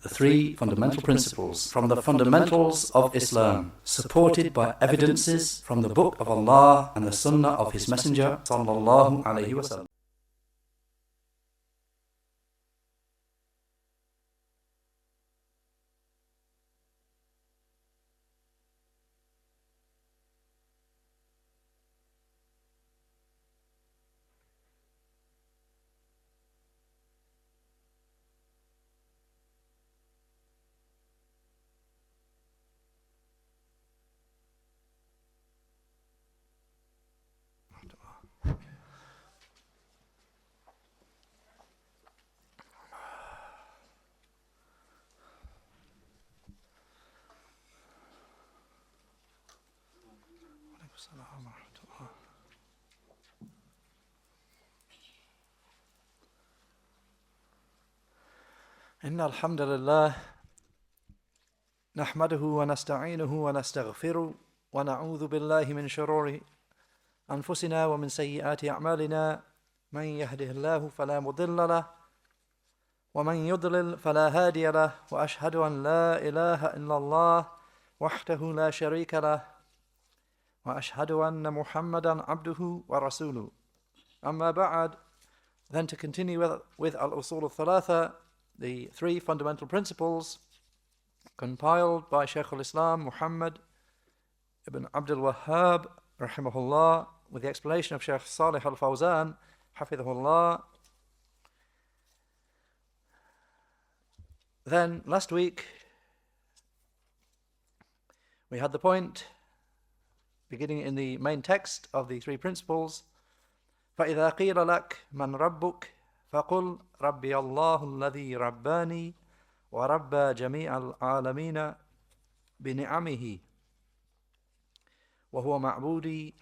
the three fundamental principles from the fundamentals of Islam, supported by evidences from the Book of Allah and the Sunnah of His Messenger sallallahu alaihi wasallam. إن الحمد لله نحمده ونستعينه ونستغفره ونعوذ بالله من شرور أنفسنا ومن سيئات أعمالنا من يهده الله فلا مضل له ومن يضلل فلا هادي له وأشهد أن لا إله إلا الله وحده لا شريك له وأشهد أن محمدا عبده ورسوله. أما بعد, then to continue with al-usul al-thalatha, the three fundamental principles compiled by Shaykh al-Islam Muhammad ibn Abdul Wahhab rahimahullah, with the explanation of Shaykh Salih al-Fawzan hafidhahullah. Then last week we had the point beginning in the main text of the three principles. فَإِذَا قِيلَ لَكَ مَنْ رَبُّكَ فَقُلْ رَبِّيَ اللَّهُ الَّذِي رَبَّانِي وَرَبَّى جَمِيعَ الْعَالَمِينَ بِنِعَمِهِ وَهُوَ مَعْبُودِي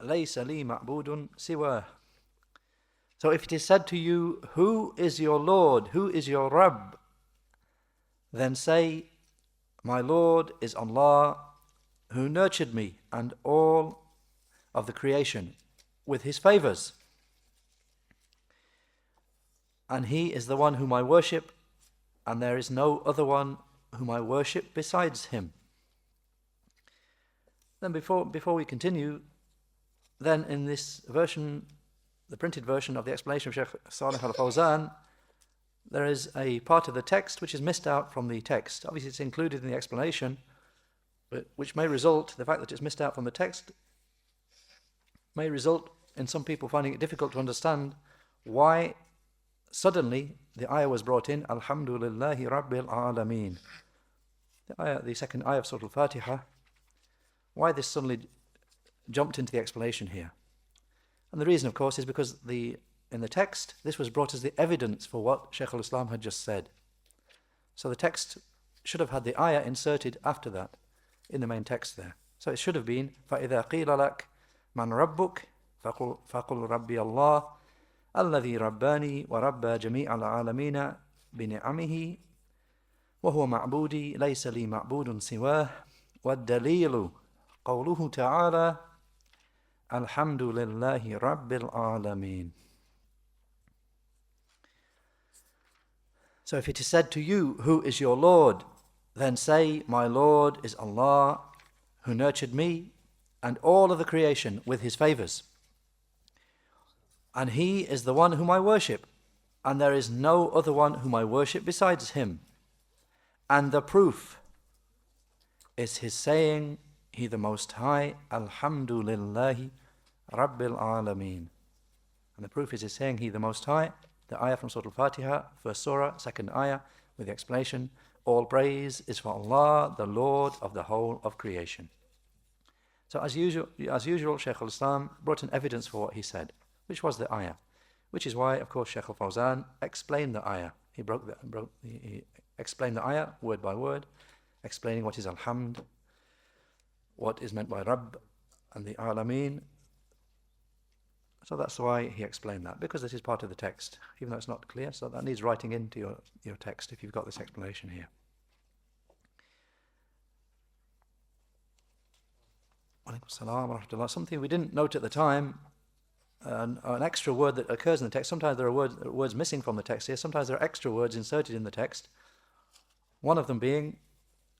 لَيْسَ لِي مَعْبُودٌ سِوَاهُ. So if it is said to you, who is your Lord, who is your Rabb, then say, my Lord is Allah, who nurtured me and all of the creation with His favors. And He is the one whom I worship, and there is no other one whom I worship besides Him. Then before we continue, then in this version, the printed version of the explanation of Shaykh Salih al-Fawzan, there is a part of the text which is missed out from the text. Obviously it's included in the explanation, but which may result, the fact that it's missed out from the text, may result in some people finding it difficult to understand why suddenly the ayah was brought in, Alhamdulillahi Rabbil Alameen. The second ayah of Surah Al-Fatiha, why this suddenly jumped into the explanation here. And the reason, of course, is because in the text, this was brought as the evidence for what Shaykh al-Islam had just said. So the text should have had the ayah inserted after that, in the main text there. So it should have been, فَإِذَا قِيلَ لَكَ مَنْ رَبُّكَ فَقُلْ رَبِّيَ اللَّهُ الَّذِي رَبَّانِي وَرَبَّى جَمِيعَ الْعَالَمِينَ بِنِعَمِهِ وَهُوَ مَعْبُودِي لَيْسَ لِي مَعْبُودٌ سِوَاهُ وَالدَّلِيلُ قَوْلُهُ تَعَالَى الْحَمْدُ لِلَّهِ رَبِّ الْعَالَمِينَ. So if it is said to you, who is your Lord, then say, my Lord is Allah, who nurtured me and all of the creation with His favors. And He is the one whom I worship, and there is no other one whom I worship besides Him. And the proof is His saying, He the Most High, Alhamdulillahi Rabbil Alameen. And the proof is His saying, He the Most High, the ayah from Surah Al-Fatiha, first surah, second ayah, with the explanation, all praise is for Allah, the Lord of the whole of creation. So as usual, Shaykh al-Islam brought an evidence for what he said, which was the ayah, which is why, of course, Shaykh al-Fawzan explained the ayah. He explained the ayah word by word, explaining what is alhamd, what is meant by Rabb and the Alameen. So that's why he explained that, because this is part of the text, even though it's not clear. So that needs writing into your text if you've got this explanation here. Something we didn't note at the time, an extra word that occurs in the text. Sometimes there are words missing from the text here. Sometimes there are extra words inserted in the text, One of them being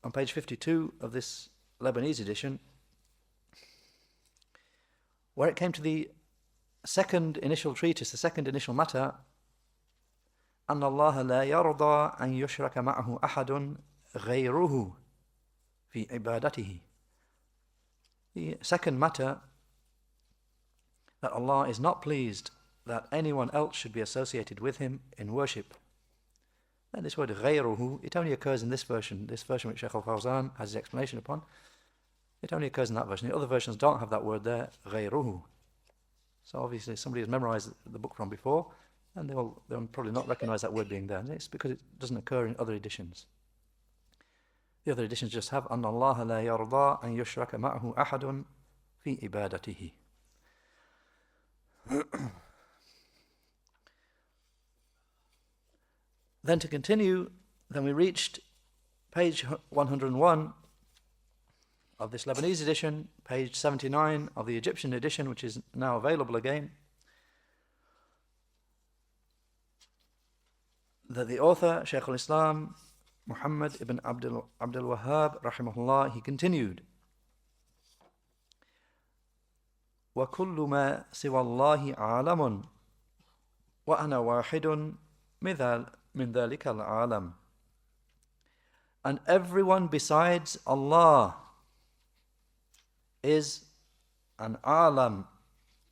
on page 52 of this Lebanese edition, where it came to the second initial treatise, the second initial matter, أن الله لا يرضى أن يشرك معه أحد غيره في عبادته. The second matter, that Allah is not pleased that anyone else should be associated with Him in worship. And this word غيره, it only occurs in this version which Shaykh al-Fawzan has his explanation upon. It only occurs in that version. The other versions don't have that word there, غيره. So obviously somebody has memorized the book from before, and they'll probably not recognize that word being there. And it's because it doesn't occur in other editions. The other editions just have أن الله لا يرضى أن يشرك معه أحد في عبادته. Then to continue, then we reached page 101 of this Lebanese edition, page 79 of the Egyptian edition, which is now available again, that the author, Shaykh al-Islam, Muhammad ibn Abdul Wahhab, rahimahullah, he continued, وَكُلُّ مَا سِوَى اللَّهِ عَالَمٌ وَأَنَا وَاحِدٌ مِنْ ذَلِكَ الْعَالَمِ. And everyone besides Allah is an alam,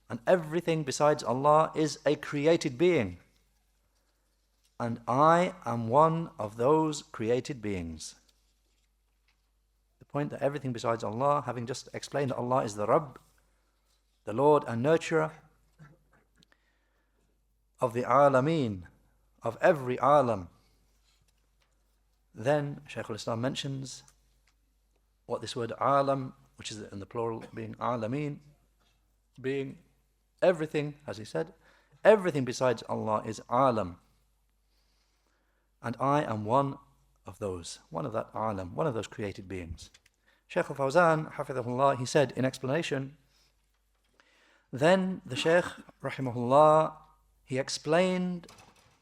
and everything besides Allah is a created being, and I am one of those created beings. The point that everything besides Allah, having just explained that Allah is the Rabb, the Lord and nurturer of the alameen, of every alam. Then Shaykh al-Islam mentions what this word alam, which is in the plural being alameen, being everything, as he said, everything besides Allah is alam. And I am one of those, one of that alam, one of those created beings. Shaykh al-Fawzan, hafidhahullah, he said in explanation, then the Shaykh, rahimahullah, he explained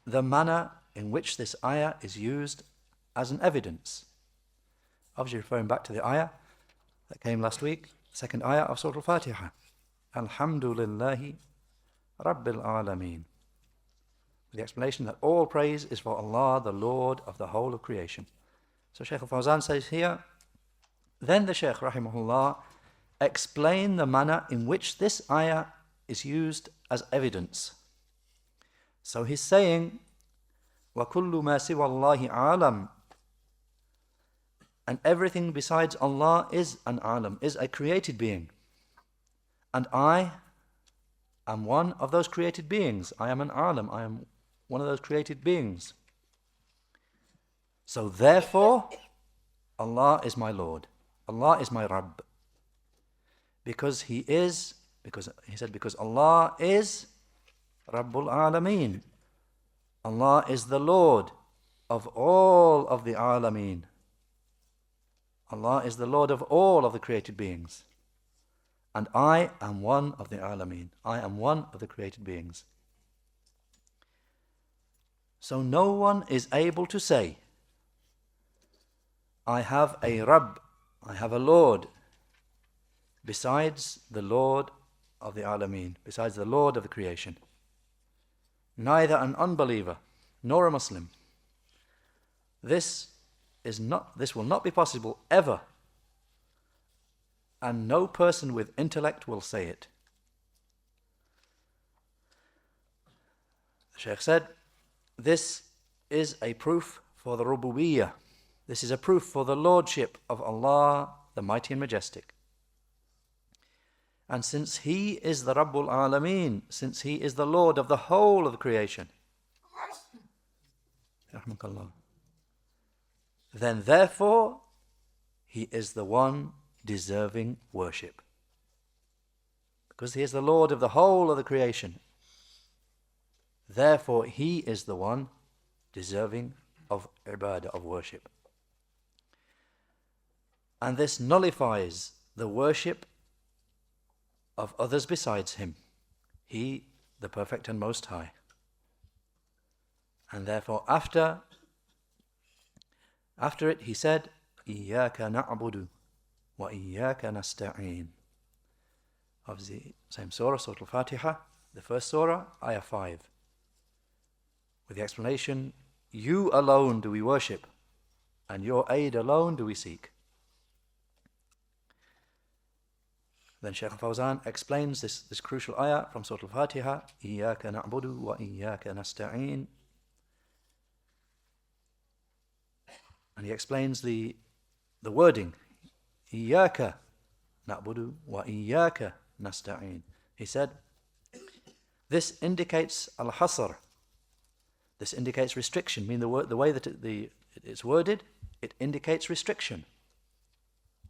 the manner in which this ayah is used as an evidence. Obviously referring back to the ayah that came last week, the second ayah of Surah Al-Fatiha. Alhamdulillahi Rabbil Alameen. The explanation that all praise is for Allah, the Lord of the whole of creation. So Shaykh al-Fawzan says here, then the Shaykh, rahimahullah, explain the manner in which this ayah is used as evidence. So he's saying, وَكُلُّ مَا سِوَى اللَّهِ عَالَمٌ, and everything besides Allah is an alam, is a created being. And I am one of those created beings. I am an alam, I am one of those created beings. So therefore, Allah is my Lord. Allah is my Rabb. Because he said, because Allah is Rabbul Alameen. Allah is the Lord of all of the Alameen. Allah is the Lord of all of the created beings. And I am one of the Alameen. I am one of the created beings. So no one is able to say, I have a Rabb, I have a Lord, besides the Lord of the Alameen, besides the Lord of the creation. Neither an unbeliever nor a Muslim. This will not be possible ever, and no person with intellect will say it. The Shaykh said, this is a proof for the rububiyyah. This is a proof for the lordship of Allah, the Mighty and Majestic. And since He is the Rabbul Alameen, since He is the Lord of the whole of the creation, then therefore He is the one deserving worship. Because He is the Lord of the whole of the creation, therefore He is the one deserving of ibadah, of worship. And this nullifies the worship of others besides Him, He, the Perfect and Most High. And therefore, after After it, he said, إِيَّاكَ نَعْبُدُ وَإِيَّاكَ نَسْتَعِينُ. Of the same surah, Surah Al-Fatiha, the first surah, ayah 5. With the explanation, you alone do we worship, and your aid alone do we seek. Then Shaykh Al-Fawzan explains this crucial ayah from Surah Al-Fatiha, إِيَّاكَ نَعْبُدُ وَإِيَّاكَ نَسْتَعِينُ. And he explains the wording, إِيَّاكَ نَعْبُدُ وَإِيَّاكَ نَسْتَعِينُ. He said, this indicates al-hasr. This indicates restriction, meaning the way that it's worded, it indicates restriction.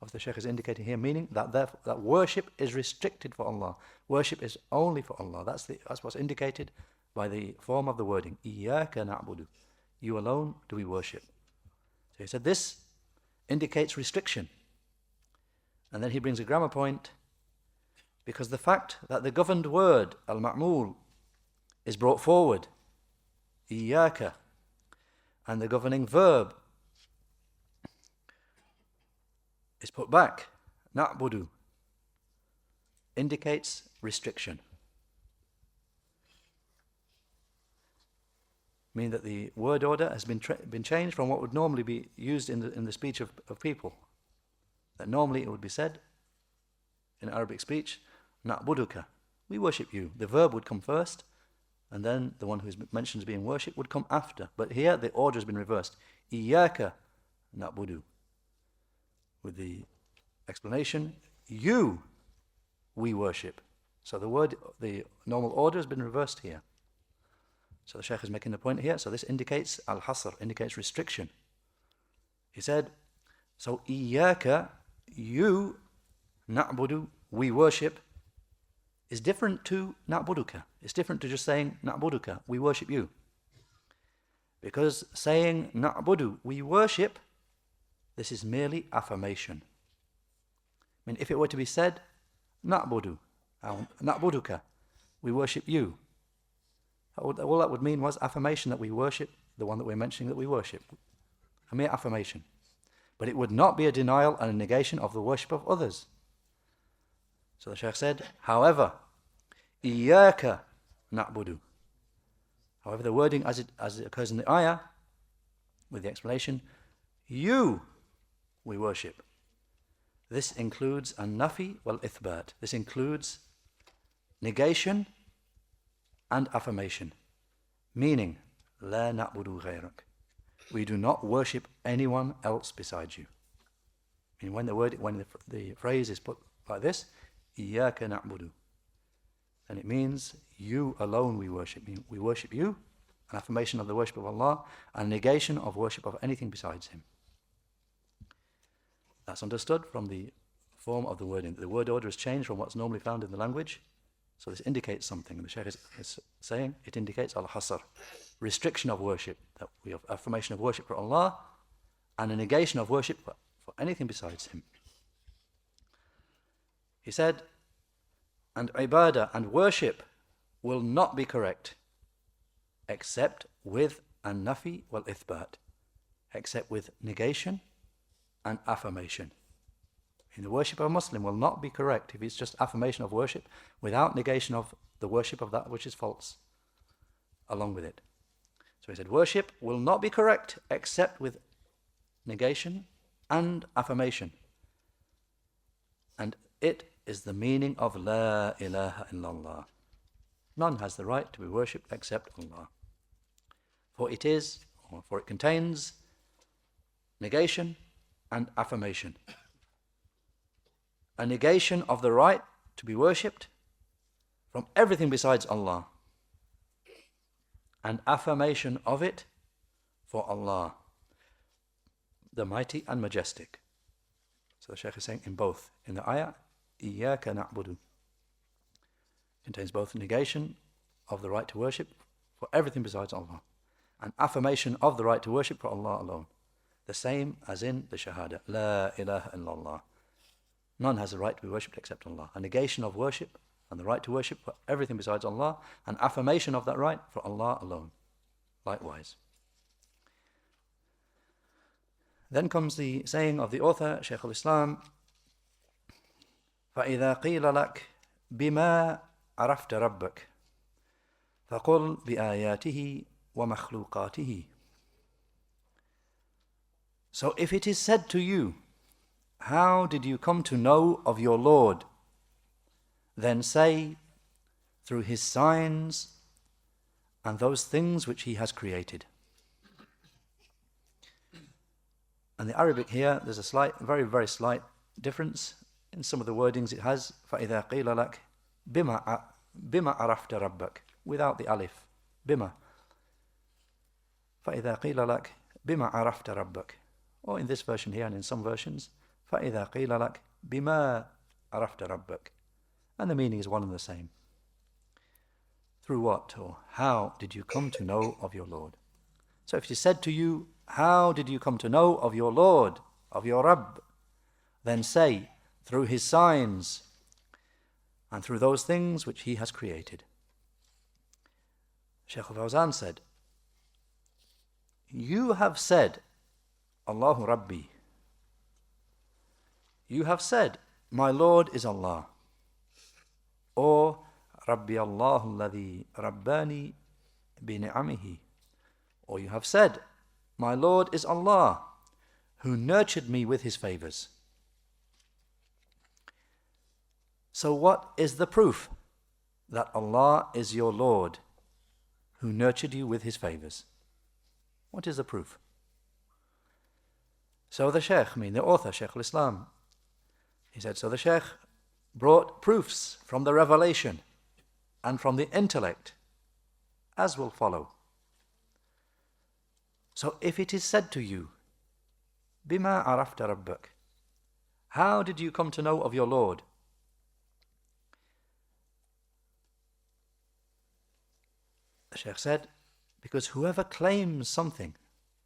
Of the Shaykh is indicating here, meaning that worship is restricted for Allah. Worship is only for Allah. That's what's indicated by the form of the wording. إِيَّاكَ نَعْبُدُ. You alone do we worship. So he said this indicates restriction. And then he brings a grammar point, because the fact that the governed word, al-ma'mul, is brought forward, إِيَّاكَ, and the governing verb is put back, na'budu, indicates restriction. Meaning that the word order has been changed from what would normally be used in the speech of people. That normally it would be said in Arabic speech, na'buduka, we worship you. The verb would come first, and then the one who is mentioned as being worshipped would come after. But here the order has been reversed. إِيَّاكَ na'budu. With the explanation, you we worship. So the normal order has been reversed here. So the Shaykh is making the point here. So this indicates al-hasr, indicates restriction. He said, so إِيَّاكَ, you, na'budu, we worship, is different to na'buduka. It's different to just saying na'buduka, we worship you. Because saying na'budu, we worship, this is merely affirmation. I mean, if it were to be said, na'budu, na'buduka, we worship you, all that would mean was affirmation that we worship the one that we're mentioning that we worship. A mere affirmation. But it would not be a denial and a negation of the worship of others. So the Shaykh said, however, إِيَّاكَ نَعْبُدُ. However, the wording as it occurs in the ayah, with the explanation, you we worship. This includes an-nafi wal-ithbat. This includes negation and affirmation. Meaning, لا نعبد غيرك. We do not worship anyone else besides you. I mean, when the phrase is put like this, إِيَّاكَ نَعْبُدُ, then it means you alone we worship. We worship you, an affirmation of the worship of Allah, and negation of worship of anything besides Him. That's understood from the form of the wording. The word order is changed from what's normally found in the language. So this indicates something. And the Shaykh is saying it indicates al-hasr, restriction of worship, that we have affirmation of worship for Allah, and a negation of worship for anything besides Him. He said, and ibadah and worship will not be correct except with an-nafi wal-ithbat, except with negation and affirmation. And the worship of a Muslim will not be correct if it's just affirmation of worship without negation of the worship of that which is false along with it. So he said, worship will not be correct except with negation and affirmation. And it is the meaning of La ilaha illallah. None has the right to be worshipped except Allah. For it contains negation and affirmation. A negation of the right to be worshipped from everything besides Allah, and affirmation of it for Allah, the mighty and majestic. So the Shaykh is saying in both. In the ayah, إِيَّاكَ نَعْبُدُ, contains both negation of the right to worship for everything besides Allah, and affirmation of the right to worship for Allah alone. The same as in the Shahada, La ilaha illallah. None has the right to be worshipped except Allah. A negation of worship and the right to worship for everything besides Allah, and affirmation of that right for Allah alone. Likewise. Then comes the saying of the author, Shaykh al-Islam, فَإِذَا قِيلَ لَكَ بِمَا عَرَفْتَ رَبَّكَ فَقُلْ بِآيَاتِهِ وَمَخْلُوقَاتِهِ. So if it is said to you, how did you come to know of your Lord? Then say, through his signs and those things which he has created. And the Arabic here, there's a slight, very, very slight difference in some of the wordings it has. فَإِذَا قِيلَ لَكَ بِمَا عَرَفْتَ رَبَّكَ, without the alif. بِمَا. فَإِذَا قِيلَ لَكَ بِمَا عَرَفْتَ رَبَّكَ. Or in this version here and in some versions, فَإِذَا قِيلَ لَكَ بِمَا عَرَفْتَ رَبَّكَ. And the meaning is one and the same. Through what or how did you come to know of your Lord? So if it is said to you, how did you come to know of your Lord, of your Rabb? Then say, through his signs and through those things which he has created. Shaykh al-Fawzan said, you have said, Allahu Rabbi. You have said, my Lord is Allah. Or, Rabbi Allahu alladhi rabbani bi ni'amihi. Or you have said, my Lord is Allah, who nurtured me with his favors. So what is the proof that Allah is your Lord, who nurtured you with his favors? What is the proof? So the Shaykh, the author, Shaykh al-Islam, he said, so the Shaykh brought proofs from the revelation and from the intellect, as will follow. So if it is said to you, بِمَا عَرَفْتَ رَبَّكَ, how did you come to know of your Lord? The Shaykh said, because whoever claims something,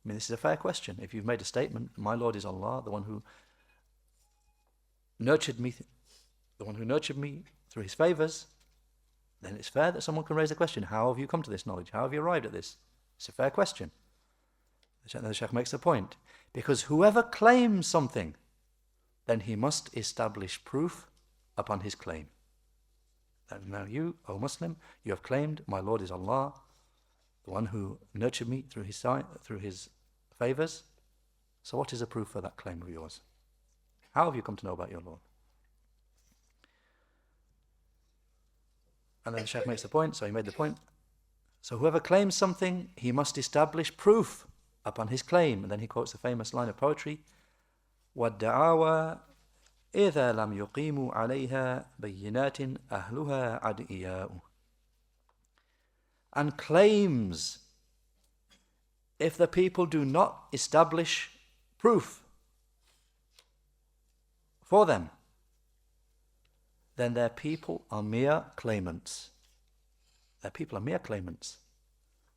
this is a fair question. If you've made a statement, my Lord is Allah, the one who nurtured me through his favors, then it's fair that someone can raise the question, how have you come to this knowledge? How have you arrived at this? It's a fair question. The Shaykh makes the point. Because whoever claims something, then he must establish proof upon his claim. And now you, O Muslim, you have claimed, my Lord is Allah, the one who nurtured me through his favors. So what is the proof for that claim of yours? How have you come to know about your Lord? And then the Shaykh makes the point, so he made the point. So whoever claims something, he must establish proof upon his claim. And then he quotes the famous line of poetry, وَالدَّعَاوَى إِذَا لَمْ يُقِيمُوا عَلَيْهَا بَيِّنَاتٍ أَهْلُهَا عَدْئِيَاءُ. And claims, if the people do not establish proof for them, then their people are mere claimants. Their people are mere claimants.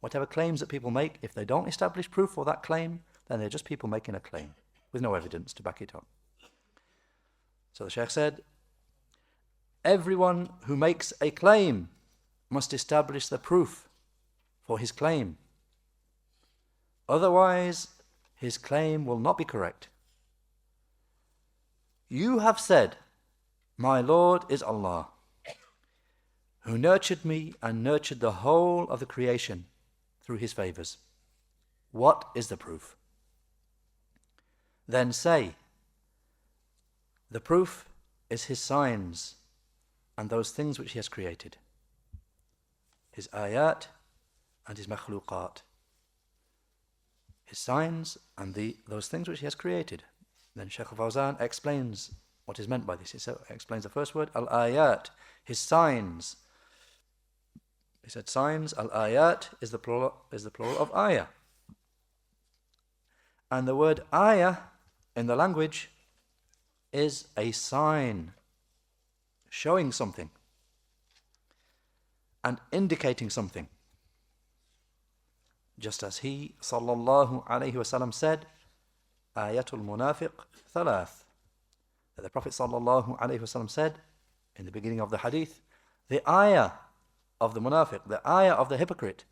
Whatever claims that people make, if they don't establish proof for that claim, then they're just people making a claim with no evidence to back it up. So the Shaykh said, everyone who makes a claim must establish the proof for his claim. Otherwise, his claim will not be correct. You have said, my Lord is Allah, who nurtured me and nurtured the whole of the creation through his favors. What is the proof? Then say, the proof is his signs and those things which he has created, his ayat and his makhluqat, his signs and those things which he has created. Then Shaykh al-Fawzan explains what is meant by this. He explains the first word, al-ayat, his signs. He said signs, al-ayat is the plural of ayah. And the word ayah in the language is a sign showing something and indicating something. Just as he, sallallahu alayhi wasallam, said, ayatul munafiq thalath. That the Prophet sallallahu alayhi wasallam said in the beginning of the hadith, the ayah of the munafiq, the ayah of the hypocrite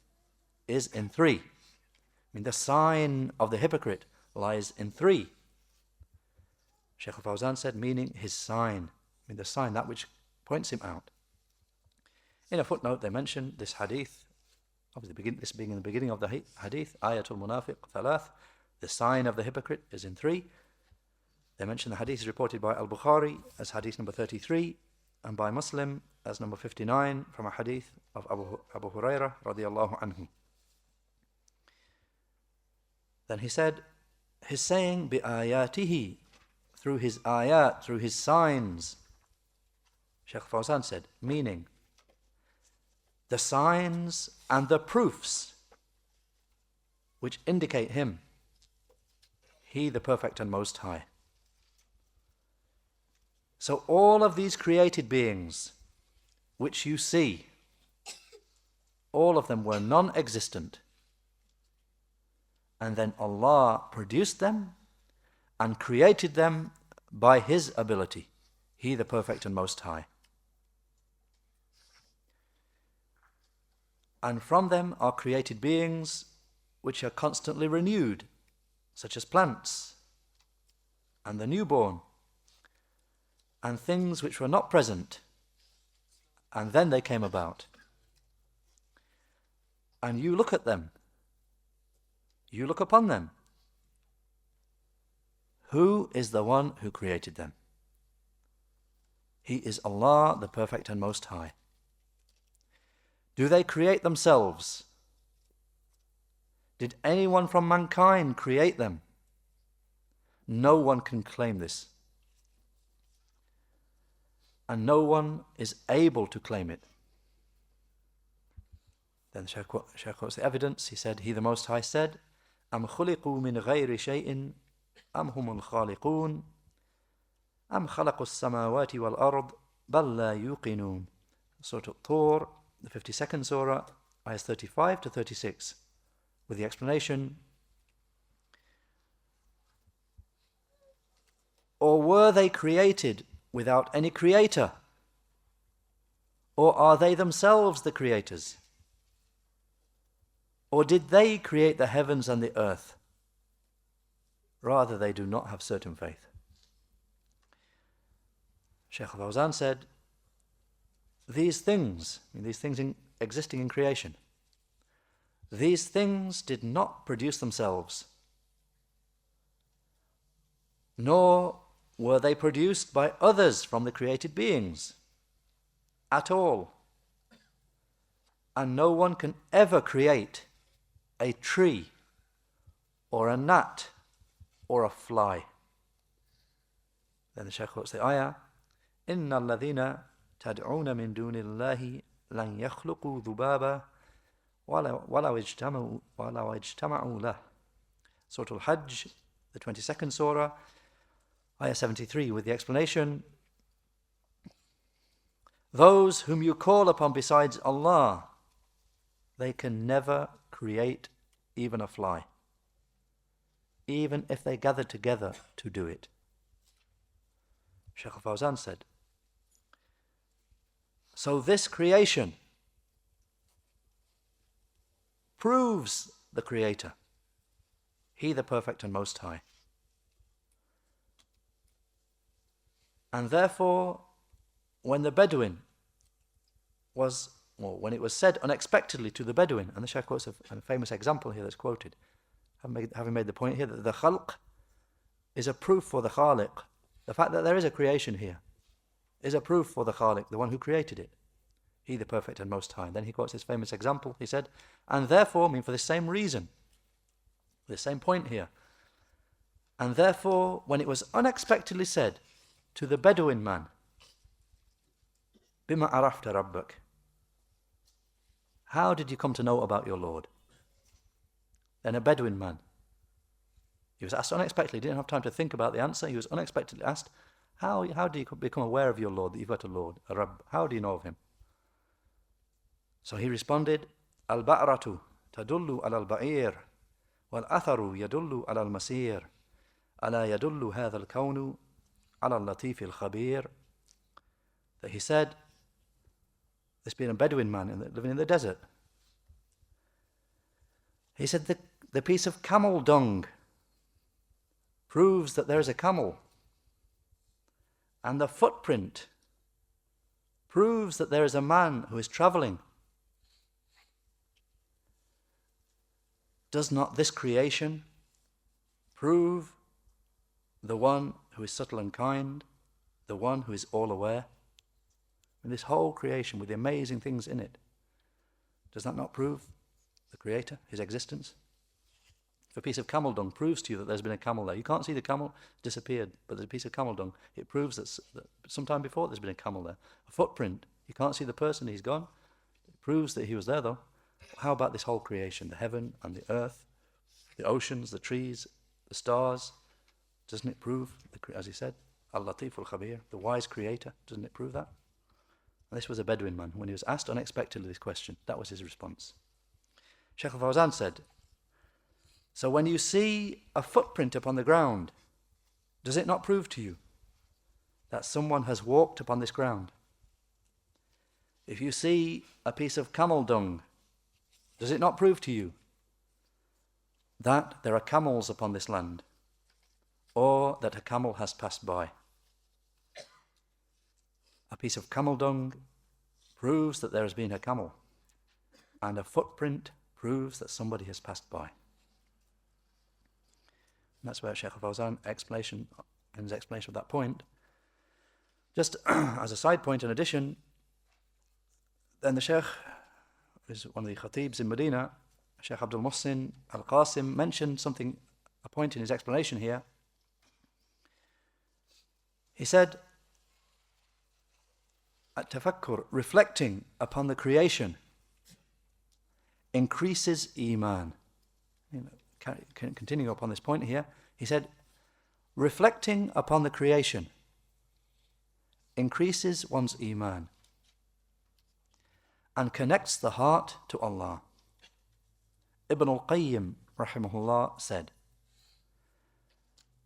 is in three. The sign of the hypocrite lies in three. Shaykh al-Fawzan said, meaning his sign, the sign, that which points him out. In a footnote, they mention this hadith, obviously this being in the beginning of the hadith, Ayatul Munafiq Thalath, the sign of the hypocrite is in three. They mention the hadith is reported by Al-Bukhari as hadith number 33 and by Muslim as number 59 from a hadith of Abu Hurairah radiyallahu anhu. Then he said, his saying, bi-ayatihi, through his ayat, through his signs. Shaykh Fawzan said, meaning the signs and the proofs which indicate him, he the perfect and most high. So all of these created beings which you see, all of them were non-existent. And then Allah produced them and created them by His ability. He the perfect and most high. And from them are created beings which are constantly renewed, such as plants and the newborn, and things which were not present, and then they came about. And you look at them, you look upon them. Who is the one who created them? He is Allah, the perfect and most high. Do they create themselves? Did anyone from mankind create them? No one can claim this. And no one is able to claim it. Then Shaykh quotes the evidence. He said, He the Most High said, أَمْ خُلِقُوا مِنْ غَيْرِ شَيْءٍ أَمْ هُمُ الْخَالِقُونَ أَمْ خَلَقُوا السَّمَاوَاتِ وَالْأَرْضِ بَلْ لَا يُوقِنُونَ. Surah At-Tur, the 52nd surah, ayahs 35 to 36, with the explanation, or were they created without any creator? Or are they themselves the creators? Or did they create the heavens and the earth? Rather, they do not have certain faith. Shaykh al-Fawzan said, these things existing in creation, these things did not produce themselves, nor were they produced by others from the created beings at all. And no one can ever create a tree or a gnat or a fly. Then the Shaykh quotes the ayah, إِنَّ الَّذِينَ تَدْعُونَ مِن دُونِ اللَّهِ لَن يَخْلُقُوا ذُبَابًا وَلَوْ اجْتَمَعُوا لَهُ. Surah Al-Hajj, the 22nd surah, ayah 73, with the explanation, those whom you call upon besides Allah, they can never create even a fly, even if they gather together to do it. Shaykh al-Fawzan said, so this creation proves the Creator, He the perfect and most high. And therefore, when the Bedouin was, or when it was said unexpectedly to the Bedouin, and the Shaykh quotes a famous example here that's quoted, having made the point here that the khalq is a proof for the Khaliq. The fact that there is a creation here is a proof for the Khaliq, the one who created it. He the perfect and most high. Then he quotes this famous example. He said, and therefore, for the same reason, the same point here, and therefore, when it was unexpectedly said to the Bedouin man, Bima arafta rabbak, how did you come to know about your Lord? Then a Bedouin man, he was asked unexpectedly, he didn't have time to think about the answer, he was unexpectedly asked, how do you become aware of your Lord, that you've got a Lord, a Rabb? How do you know of him? So he responded, Al-ba'ratu tadullu al-ba'ir, wal-atharu yadullu al-masir, ala yadullu hadha al-kawnu ala al-latif al-khabir. That he said, this being a Bedouin man living in the desert, he said the piece of camel dung proves that there is a camel, and the footprint proves that there is a man who is traveling, does not this creation prove the one who is subtle and kind, the one who is all aware? And this whole creation with the amazing things in it, does that not prove the Creator, his existence? If a piece of camel dung proves to you that there's been a camel there, you can't see the camel, disappeared, but there's a piece of camel dung, it proves that sometime before there's been a camel there. A footprint, you can't see the person, he's gone. It proves that he was there though. How about this whole creation, the heaven and the earth, the oceans, the trees, the stars? Doesn't it prove, as he said, Al-Latif al-Khabir, the wise creator? Doesn't it prove that? And this was a Bedouin man. When he was asked unexpectedly this question, that was his response. Shaykh al-Fawzan said, so when you see a footprint upon the ground, does it not prove to you that someone has walked upon this ground? If you see a piece of camel dung, does it not prove to you that there are camels upon this land, or that a camel has passed by? A piece of camel dung proves that there has been a camel, and a footprint proves that somebody has passed by. And that's where Shaykh al-Fawzan in his explanation of that point, just as a side point in addition, then the Shaykh, is one of the Khatibs in Medina, Shaykh Abdul Muhsin al-Qasim, mentioned something, a point in his explanation here. He said, at-tafakkur, reflecting upon the creation, increases Iman. Continuing upon this point here, he said, reflecting upon the creation increases one's Iman and connects the heart to Allah. Ibn al-Qayyim, rahimahullah, said,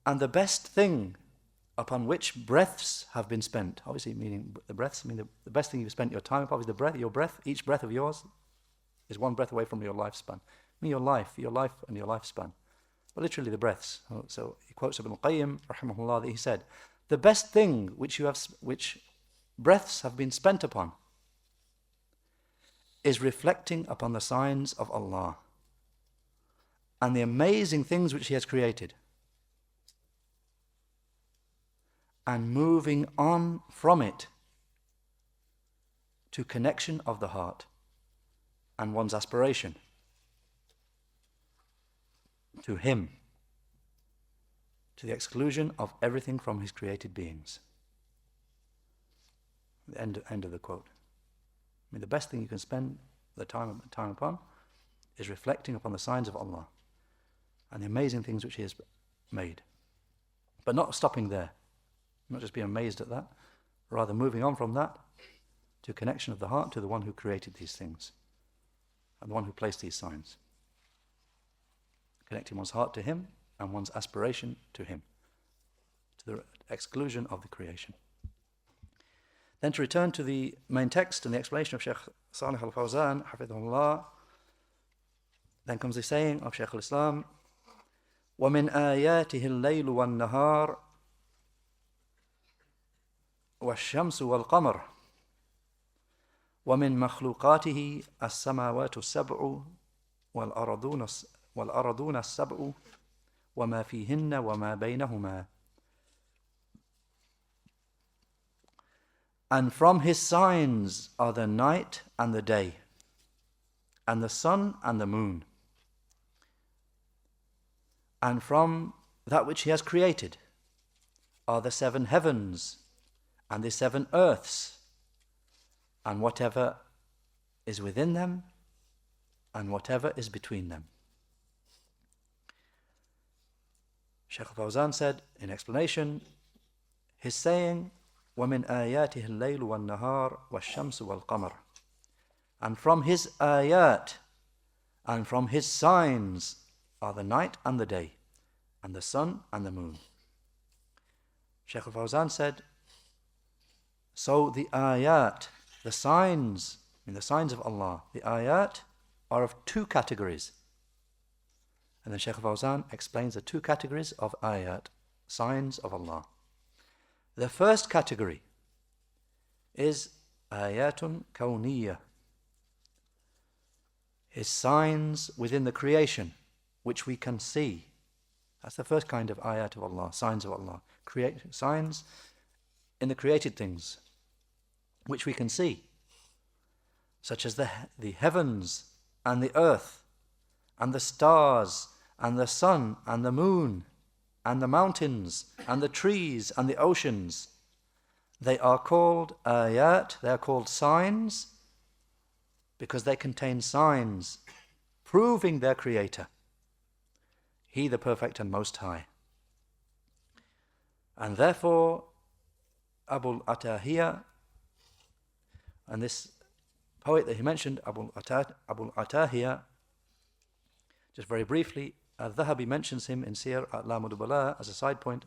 and the best thing upon which breaths have been spent, obviously meaning the breaths, the best thing you've spent your time upon is the breath, your breath, each breath of yours is one breath away from your lifespan. Your life and your lifespan. But literally the breaths. So he quotes Ibn al-Qayyim, rahimahullah, that he said, the best thing which breaths have been spent upon is reflecting upon the signs of Allah and the amazing things which He has created, and moving on from it to connection of the heart and one's aspiration to Him, to the exclusion of everything from His created beings. The end of the quote. The best thing you can spend the time upon is reflecting upon the signs of Allah and the amazing things which He has made. But not stopping there, not just being amazed at that, rather moving on from that to connection of the heart to the one who created these things and the one who placed these signs. Connecting one's heart to Him and one's aspiration to Him, to the exclusion of the creation. Then to return to the main text and the explanation of Shaykh Salih al-Fawzan, hafidhullah, then comes the saying of Shaykh al-Islam, وَمِنْ آيَاتِهِ اللَّيْلُ وَالنَّهَارُ وَالشَّمْسُ وَالْقَمَرُ وَمِنْ مَخْلُوقَاتِهِ السَّمَاوَاتُ السَّبْعُ وَالْأَرَضُونَ السَّبْعُ وَمَا فِيهِنَّ وَمَا بَيْنَهُمَا. And from His signs are the night and the day, and the sun and the moon. And from that which He has created are the 7 heavens and the 7 earths, and whatever is within them and whatever is between them. Shaykh al-Fawzan said in explanation, his saying, وَمِنْ آيَاتِهِ اللَّيْلُ وَالنَّهَارُ وَالشَّمْسُ وَالْقَمَرُ, and from His ayat and from His signs are the night and the day, and the sun and the moon. Shaykh al-Fawzan said, so the ayat, the signs, the signs of Allah, the ayat are of 2 categories. And then Shaykh Fawzan explains the two categories of ayat, signs of Allah. The first category is ayatun kawniyah, is signs within the creation which we can see. That's the first kind of ayat of Allah, signs of Allah. Signs in the created things which we can see, such as the heavens and the earth and the stars and the sun and the moon and the mountains and the trees and the oceans. They are called ayat, they are called signs, because they contain signs proving their creator, He the Perfect and Most High. And therefore, Abul Atahiyah, and this poet that he mentioned, Abul Atahiyah, just very briefly, Al-Dhahabi mentions him in Siyar A'lam al-Nubala as a side point,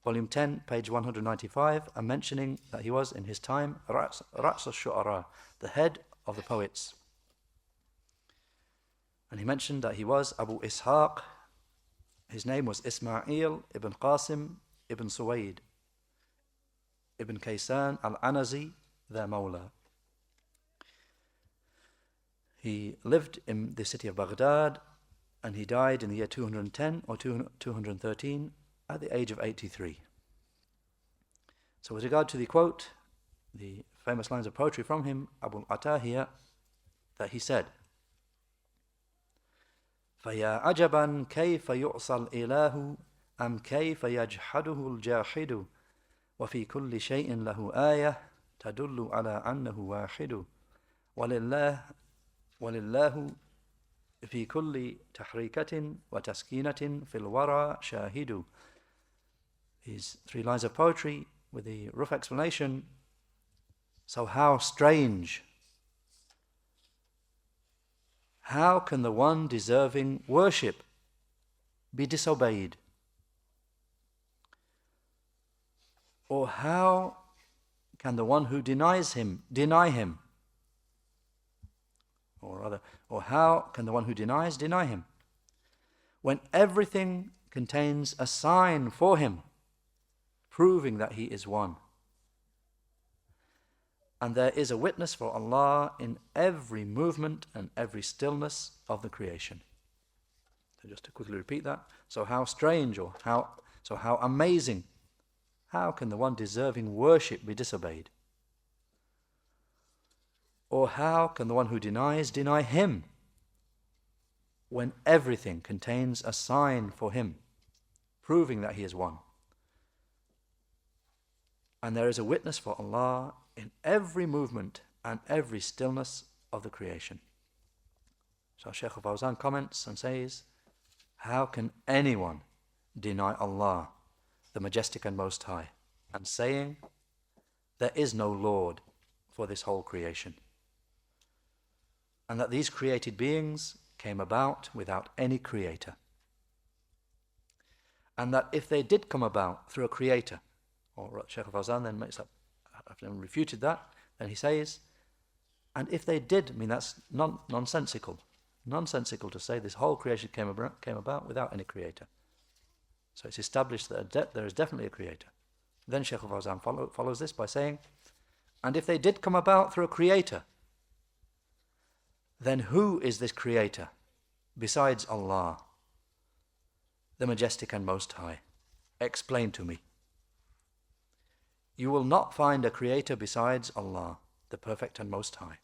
volume 10, page 195, and mentioning that he was in his time Ra's al-Shu'ara, the head of the poets. And he mentioned that he was Abu Ishaq. His name was Ismail ibn Qasim ibn Suwaid ibn Kaysan al-Anazi, their Mawla. He lived in the city of Baghdad, and he died in the year 210 or 213 at the age of 83. So with regard to the quote, the famous lines of poetry from him, Abu Atahiyah, that he said, فَيَا عَجَبًا كَيْفَ يُعْصَى الْإِلَهُ أَمْ كَيْفَ يَجْحَدُهُ الْجَاحِدُ وَفِي كُلِّ شَيْءٍ لَهُ آيَةٌ تَدُلُّ عَلَى أَنَّهُ وَاحِدٌ وَلِلَّهُ في كل تحريكة وتسكينة في الورى شاهد. These three lines of poetry with the rough explanation. So how strange, how can the one deserving worship be disobeyed? Or how can the one who denies him deny him? Or how can the one who denies deny him? When everything contains a sign for him, proving that he is one. And there is a witness for Allah in every movement and every stillness of the creation. So just to quickly repeat that. So how strange, or how amazing. How can the one deserving worship be disobeyed? Or how can the one who denies deny him, when everything contains a sign for him, proving that he is one? And there is a witness for Allah in every movement and every stillness of the creation. So Shaykh Fawzan comments and says, how can anyone deny Allah, the Majestic and Most High, and saying, there is no Lord for this whole creation, and that these created beings came about without any creator, and that if they did come about through a creator, or Shaykh Fawzan then makes up, after refuted that, then he says, and if they did, I mean that's nonsensical to say this whole creation came about without any creator. So it's established that there is definitely a creator. Then Shaykh Fawzan follows this by saying, and if they did come about through a creator, then who is this creator besides Allah, the Majestic and Most High? Explain to me. You will not find a creator besides Allah, the Perfect and Most High.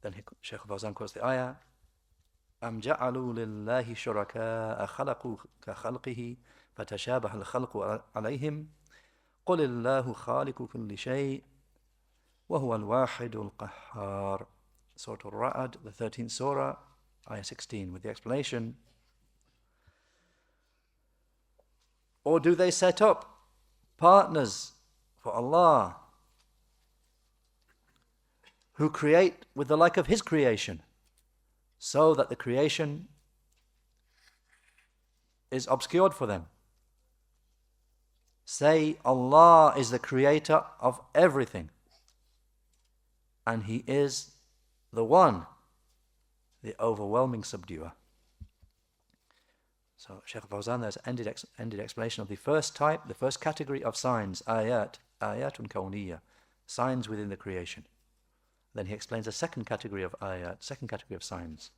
Then Shaykh Fawzan quotes the ayah, أَمْ جَعَلُوا لِلَّهِ شُرَكَاءَ خَلَقُوا كَخَلْقِهِ فَتَشَابَهَ الْخَلْقُ عَلَيْهِمْ قُلِ اللَّهُ خَالِقُ كُلِّ شَيْءٍ وَهُوَ الْوَاحِدُ الْقَهَّارُ. Surah Al-Ra'd, the 13th surah, ayah 16, with the explanation. Or do they set up partners for Allah who create with the like of His creation, so that the creation is obscured for them? Say, Allah is the creator of everything, and He is the one, the overwhelming subduer. So Shaykh Fawzan there's ended explanation of the first type, the first category of signs, ayatun kawniyya, signs within the creation. Then he explains the second category of ayat, second category of signs.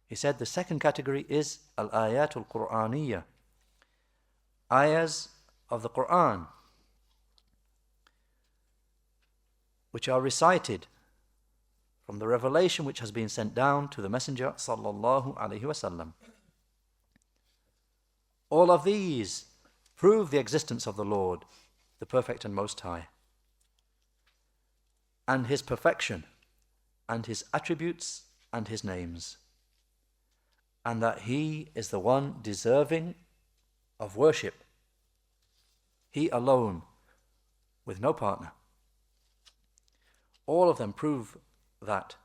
He said the second category is al-ayatul Qur'aniyya, ayahs of the Qur'an, which are recited from the revelation which has been sent down to the Messenger sallallahu alaihi wasallam. All of these prove the existence of the Lord, the Perfect and Most High, and His perfection, and His attributes and His names, and that He is the one deserving of worship, He alone, with no partner. All of them prove that.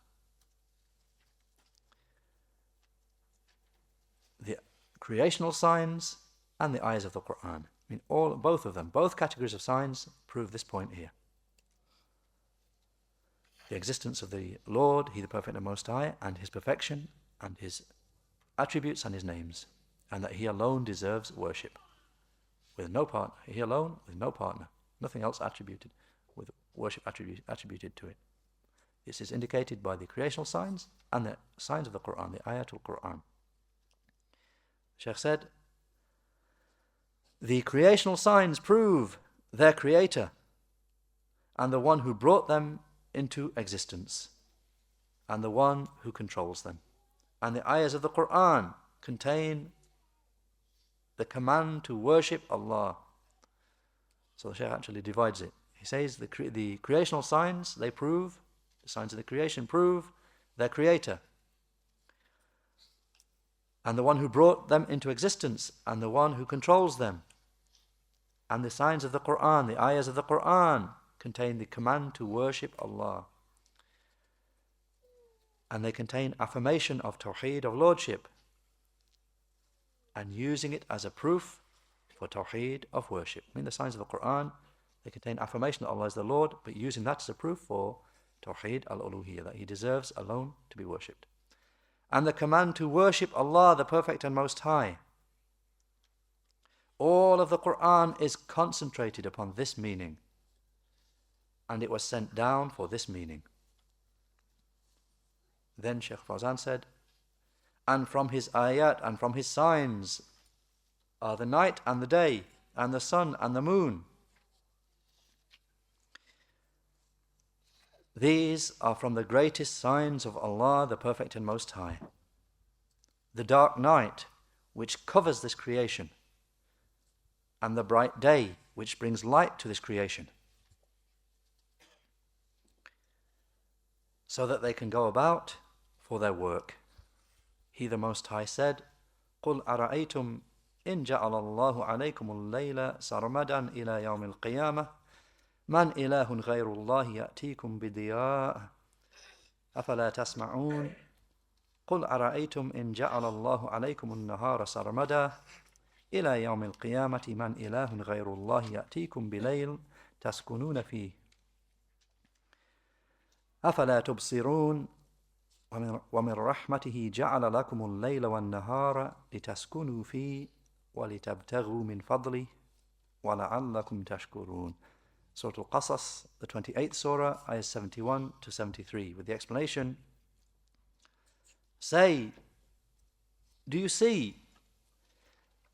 The creational signs and the ayahs of the Qur'an. I mean, both of them, both categories of signs prove this point here. The existence of the Lord, He the Perfect and Most High, and His perfection, and His attributes and His names, and that He alone deserves worship, with no partner. He alone, with no partner, nothing else attributed, with worship attributed to it. This is indicated by the creational signs and the signs of the Qur'an, the ayatul Qur'an. Shaykh said, the creational signs prove their creator and the one who brought them into existence and the one who controls them. And the ayahs of the Qur'an contain the command to worship Allah. So the Shaykh actually divides it. He says the creational signs, they prove, the signs of the creation prove their creator and the one who brought them into existence and the one who controls them. And the signs of the Qur'an, the ayahs of the Qur'an, contain the command to worship Allah. And they contain affirmation of Tawheed, of Lordship, and using it as a proof for Tawheed of worship. I mean, the signs of the Qur'an, they contain affirmation that Allah is the Lord, but using that as a proof for Tawheed al-Uluhiyyah, that He deserves alone to be worshipped. And the command to worship Allah, the Perfect and Most High. All of the Qur'an is concentrated upon this meaning, and it was sent down for this meaning. Then Shaykh Fawzan said, and from His ayat and from His signs are the night and the day, and the sun and the moon. These are from the greatest signs of Allah, the Perfect and Most High. The dark night, which covers this creation, and the bright day, which brings light to this creation, so that they can go about for their work. He the Most High said, قُلْ أَرَأَيْتُمْ إِنْ جَعَلَ اللَّهُ عَلَيْكُمُ اللَّيْلَ سَرْمَدًا إِلَى يَوْمِ الْقِيَامَةِ مَنْ إِلَهٌ غَيْرُ اللَّهِ يَأْتِيكُمْ بِضِيَاءٍ أَفَلَا تَسْمَعُونَ قُلْ أَرَأَيْتُمْ إِنْ جَعَلَ اللَّهُ عَلَيْكُمُ النَّهَارَ سَرْمَدًا إِلَى يَوْمِ الْقِيَامَةِ مَنْ إِلَهٌ غَيْرُ اللَّهِ يَأْتِيكُمْ بِلَيْلٍ تَسْكُنُونَ فِيهِ أَفَلَا تُبْصِرُونَ وَمِنْ رَحْمَتِهِ جَعَلَ لَكُمُ اللَّيْلَ وَالنَّهَارَ لِتَسْكُنُوا فِيهِ وَلِتَبْتَغُوا مِنْ فَضْلِهِ وَلَعَلَّكُمْ تَشْكُرُونَ. Surah Al-Qasas, the 28th Surah, ayahs 71 to 73, with the explanation, say, do you see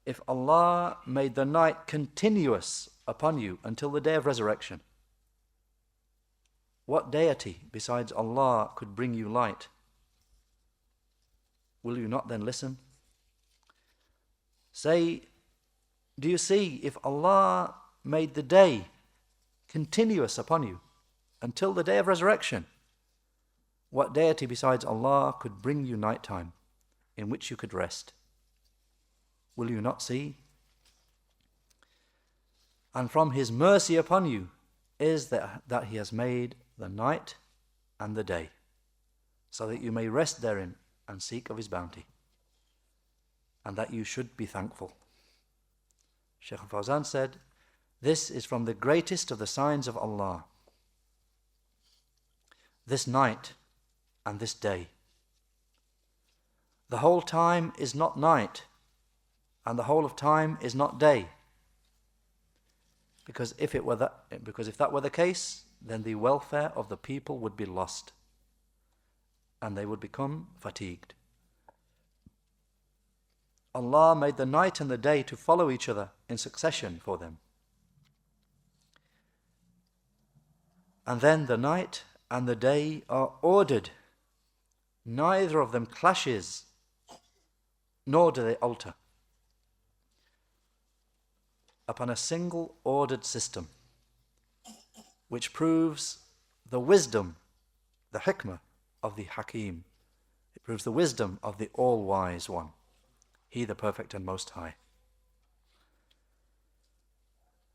if Allah made the night continuous upon you until the day of resurrection? What deity besides Allah could bring you light? Will you not then listen? Say, do you see if Allah made the day continuous upon you until the day of resurrection? What deity besides Allah could bring you nighttime in which you could rest? Will you not see? And from His mercy upon you is that He has made the night and the day, so that you may rest therein and seek of His bounty, and that you should be thankful. Shaykh Fawzan said, this is from the greatest of the signs of Allah, this night and this day. The whole time is not night, and the whole of time is not day. Because if that were the case, then the welfare of the people would be lost, and they would become fatigued. Allah made the night and the day to follow each other in succession for them. And then the night and the day are ordered. Neither of them clashes, nor do they alter, upon a single ordered system, which proves the wisdom, the hikmah of the Hakim. It proves the wisdom of the All-Wise One, He the Perfect and Most High.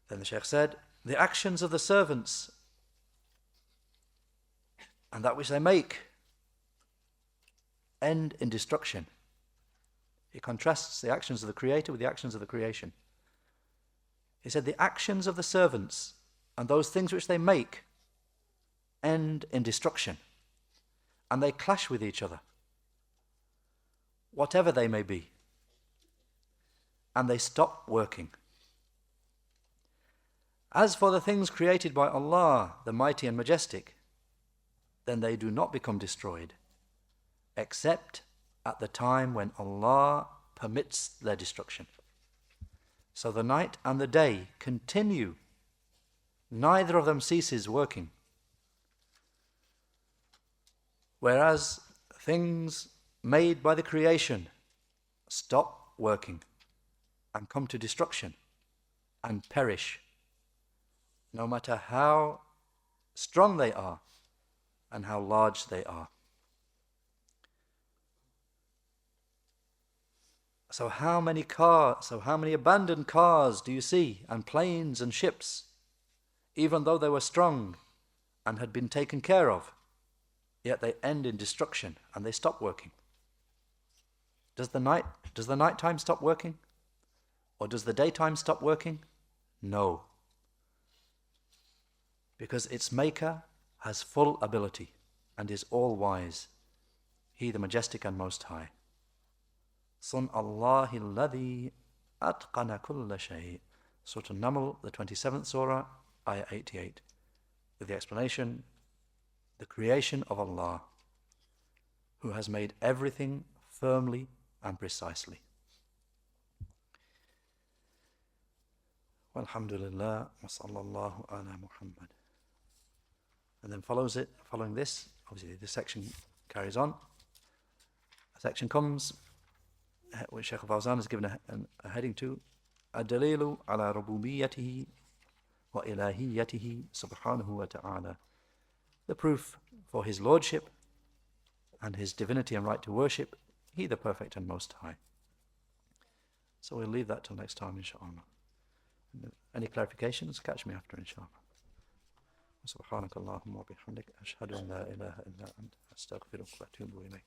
Then the Shaykh said, the actions of the servants and that which they make end in destruction. He contrasts the actions of the Creator with the actions of the creation. He said the actions of the servants and those things which they make end in destruction, and they clash with each other, whatever they may be, and they stop working. As for the things created by Allah, the Mighty and Majestic, then they do not become destroyed, except at the time when Allah permits their destruction. So the night and the day continue. Neither of them ceases working. Whereas things made by the creation stop working and come to destruction and perish, no matter how strong they are and how large they are. So how many abandoned cars do you see, and planes and ships, even though they were strong and had been taken care of, yet they end in destruction and they stop working? Does the nighttime stop working? Or does the daytime stop working? No. Because its maker has full ability and is all-wise, He the Majestic and Most High. Sun Allahi alladhi atqana kulla shay. Surah An-Naml, the 27th Surah, Ayah 88. With the explanation, the creation of Allah, who has made everything firmly and precisely. Walhamdulillah, wa sallallahu ala Muhammad. And then following this, obviously this section carries on. A section comes, which Shaykh al-Fawzan has given a heading to, Ad-Dalilu ala Rububiyyatihi wa Ilahiyyatihi subhanahu wa ta'ala. The proof for His Lordship and His divinity and right to worship, He the Perfect and Most High. So we'll leave that till next time, inshaAllah. Any clarifications, catch me after, inshaAllah. سبحانك اللهم وبحمدك أشهد أن لا إله إلا أنت أستغفرك وأتوب إليك.